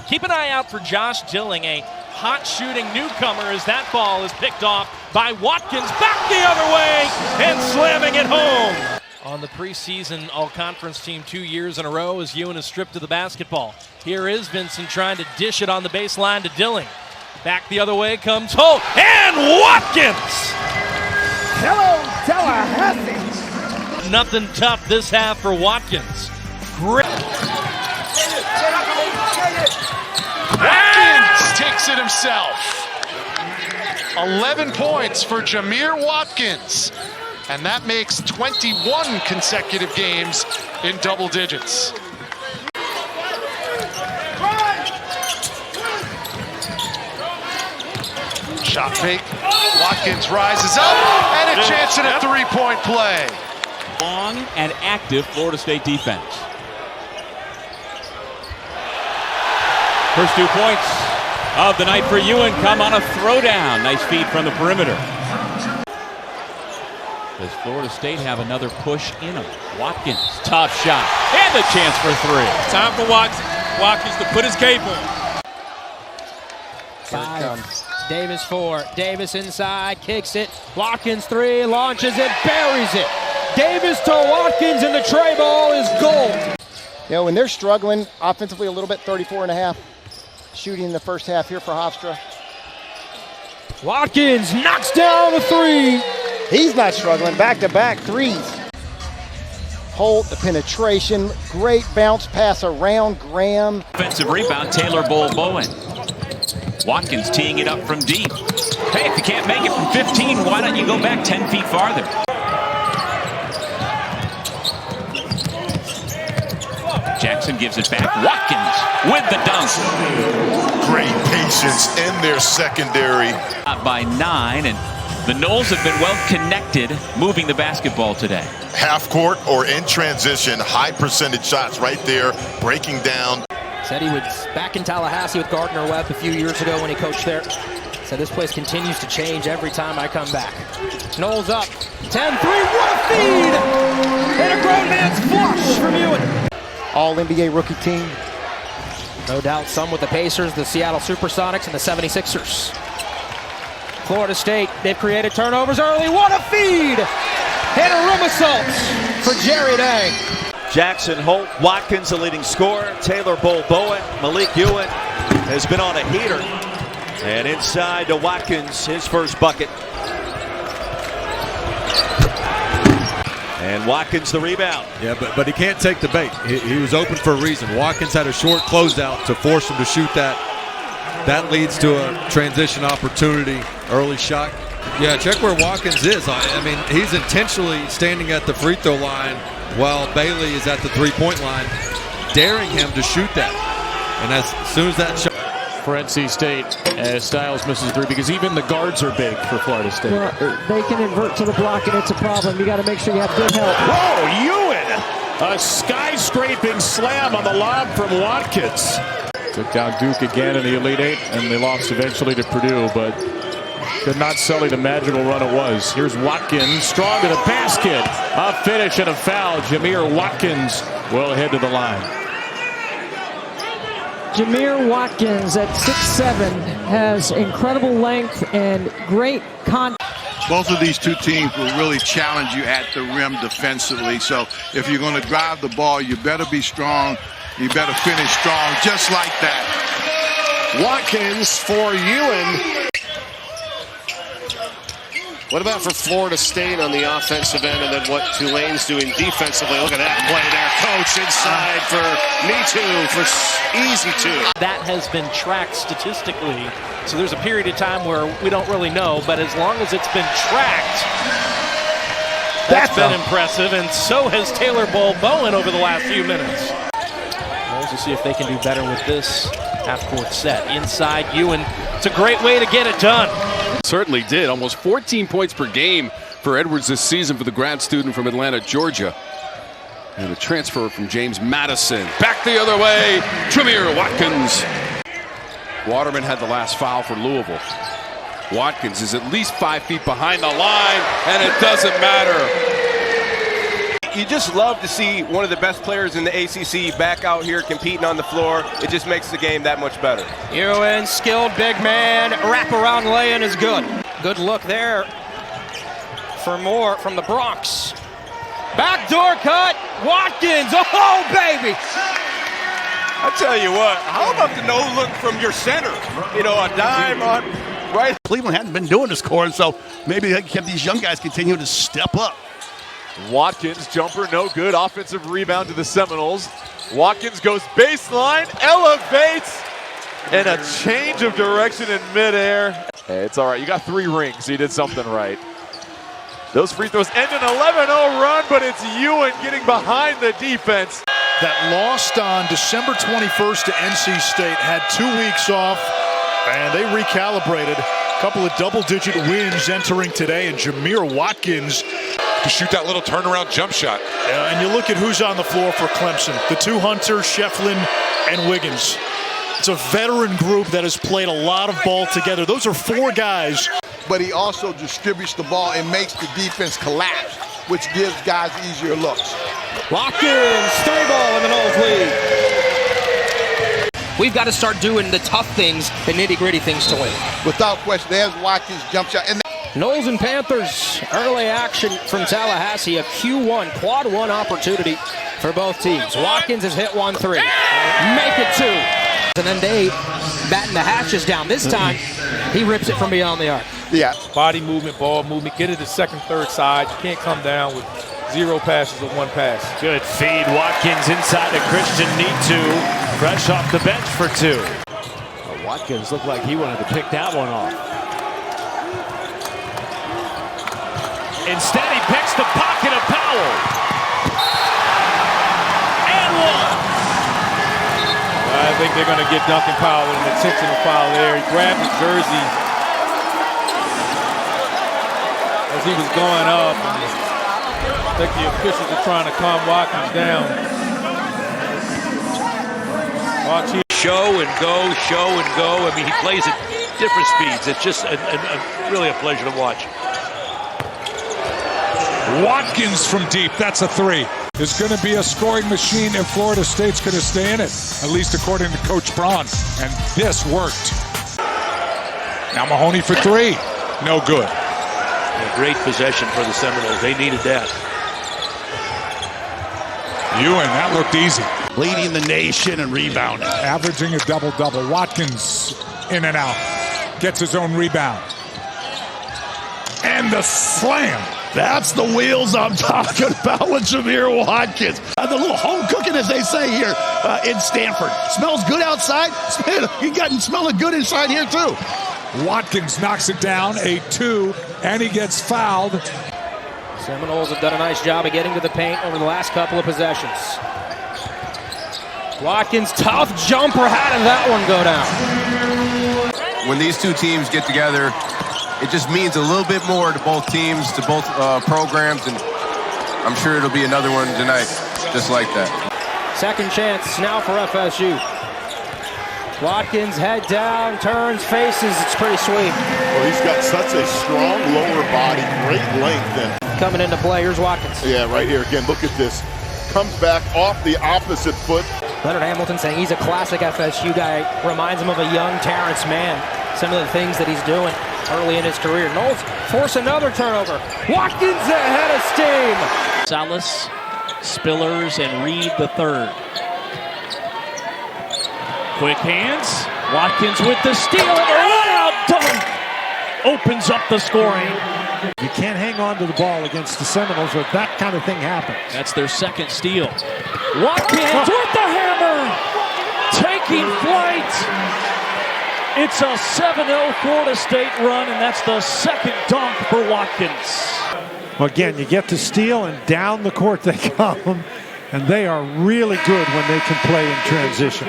Keep an eye out for Josh Dilling, a hot shooting newcomer, as that ball is picked off by Watkins. Back the other way and slamming it home. On the preseason all-conference team 2 years in a row as Ewan is stripped of the basketball. Here is Vincent trying to dish it on the baseline to Dilling. Back the other way comes Holt and Watkins. Hello, Tallahassee. Nothing tough this half for Watkins. Great. Watkins takes it himself. 11 points for Jamir Watkins. And that makes 21 consecutive games in double digits. Shot fake. Watkins rises up and a chance at a three-point play. Long and active Florida State defense. First 2 points of the night for Ewan come on a throwdown. Nice feed from the perimeter. Does Florida State have another push in them? Watkins, tough shot, and the chance for three. Time for Watkins to put his cape on. 5, Davis 4, Davis inside, kicks it, Watkins 3, launches it, buries it. Davis to Watkins, and the tray ball is gold. You know, when they're struggling offensively a little bit, 34.5 shooting in the first half here for Hofstra. Watkins knocks down the 3. He's not struggling, back-to-back threes. Holt, the penetration, great bounce pass around Graham. Offensive rebound, Taylor Bowen. Watkins teeing it up from deep. Hey, if you can't make it from 15, why don't you go back 10 feet farther? Jackson gives it back. Watkins with the dunk. Great patience in their secondary. Up by 9, and the Noles have been well connected moving the basketball today. Half court or in transition, high percentage shots right there, breaking down. Said he was back in Tallahassee with Gardner Webb a few years ago when he coached there. Said this place continues to change every time I come back. Noles up, 10-3, what a feed! And a grown man's flush from Ewan. All-NBA rookie team. No doubt some with the Pacers, the Seattle Supersonics, and the 76ers. Florida State, they've created turnovers early. What a feed! And a rim assault for Jerry Day. Jackson, Holt, Watkins, the leading scorer. Taylor Bowen, Malik Ewan has been on a heater. And inside to Watkins, his first bucket. And Watkins the rebound. Yeah, but he can't take the bait. He was open for a reason. Watkins had a short closeout to force him to shoot that. That leads to a transition opportunity, early shot. Yeah, check where Watkins is. I mean, he's intentionally standing at the free throw line while Bailey is at the three-point line, daring him to shoot that. And as soon as that shot... For NC State, as Styles misses 3, because even the guards are big for Florida State. Well, they can invert to the block, and it's a problem. You got to make sure you have good help. Whoa, Ewan! A skyscraping slam on the lob from Watkins. Took down Duke again in the Elite Eight, and they lost eventually to Purdue, but could not sully the magical run it was. Here's Watkins, strong to the basket. A finish and a foul. Jamir Watkins will head to the line. Jamir Watkins at 6'7" has incredible length and great contact. Both of these two teams will really challenge you at the rim defensively. So if you're going to drive the ball, you better be strong. You better finish strong, just like that. Watkins for Ewan. What about for Florida State on the offensive end, and then what Tulane's doing defensively? Look at that play there. Coach inside for me too, for easy two. That has been tracked statistically, so there's a period of time where we don't really know, but as long as it's been tracked, that's been impressive, and so has Taylor Bowen over the last few minutes. We'll see if they can do better with this half-court set. Inside Ewan, it's a great way to get it done. Certainly did. Almost 14 points per game for Edwards this season for the grad student from Atlanta, Georgia. And the transfer from James Madison. Back the other way, Jamir Watkins. Waterman had the last foul for Louisville. Watkins is at least 5 feet behind the line, and it doesn't matter. you just love to see one of the best players in the ACC back out here competing on the floor. It just makes the game that much better. Ewan, skilled big man, wraparound lay-in is good. Good look there for more from the Bronx. Backdoor cut, Watkins, oh baby! I tell you what, how about the no look from your center? You know, a dime on right. Cleveland hadn't been doing this, Corey, so maybe they can have these young guys continue to step up. Watkins, jumper, no good. Offensive rebound to the Seminoles. Watkins goes baseline, elevates, and a change of direction in midair. Hey, it's all right. You got 3 rings, so you did something right. Those free throws end an 11-0 run, but it's Ewan getting behind the defense. That lost on December 21st to NC State, had 2 weeks off, and they recalibrated. A couple of double-digit wins entering today, and Jamir Watkins to shoot that little turnaround jump shot. And you look at who's on the floor for Clemson. The 2 Hunters, Shefflin and Wiggins. It's a veteran group that has played a lot of ball together. Those are 4 guys. But he also distributes the ball and makes the defense collapse, which gives guys easier looks. Watkins, 3-ball in the Knowles lead. We've got to start doing the tough things, the nitty-gritty things to win. Without question, there's Watkins' jump shot. And Knowles and Panthers, early action from Tallahassee, a Q1, quad 1 opportunity for both teams. Watkins has hit 1 3. Make it 2. And then Dave batting the hatches down. This time, he rips it from beyond the arc. Yeah. Body movement, ball movement, get it to second, third side. You can't come down with 0 passes or 1 pass. Good feed. Watkins inside to Christian Nitu. Fresh off the bench for 2. Watkins looked like he wanted to pick that one off. Instead, he picks the pocket of Powell. And 1. I think they're going to get Duncan Powell with an intentional foul there. He grabbed his jersey as he was going up. I think the officials are trying to calm Watkins down. Watch him. Show and go. I mean, he plays at different speeds. It's just really a pleasure to watch. Watkins from deep, that's a 3. There's going to be a scoring machine if Florida State's going to stay in it, at least according to Coach Braun. And this worked. Now Mahoney for 3. No good. A great possession for the Seminoles. They needed that. Ewan, that looked easy. Leading the nation and rebounding. Averaging a double-double. Watkins in and out. Gets his own rebound. And the slam. That's the wheels I'm talking about with Jamir Watkins. The little home cooking, as they say here in Stanford. Smells good outside. He got smelling good inside here, too. Watkins knocks it down, a 2, and he gets fouled. Seminoles have done a nice job of getting to the paint over the last couple of possessions. Watkins, tough jumper, how did that one go down? When these 2 teams get together, it just means a little bit more to both teams, to both programs, and I'm sure it'll be another one tonight, just like that. Second chance now for FSU. Watkins, head down, turns, faces, it's pretty sweet. Well, he's got such a strong lower body, great length. And coming into play, here's Watkins. Yeah, right here again, look at this. Comes back off the opposite foot. Leonard Hamilton saying he's a classic FSU guy. Reminds him of a young Terrence Mann. Some of the things that he's doing early in his career. Knowles force another turnover. Watkins ahead of steam. Salas, Spillers, and Reed the third. Quick hands. Watkins with the steal. And a run-out dunk opens up the scoring. You can't hang on to the ball against the Seminoles or that kind of thing happens. That's their second steal. Watkins with the hammer. Taking flight. It's a 7-0 Florida State run, and that's the second dunk for Watkins. Well, again, you get to steal, and down the court they come, and they are really good when they can play in transition.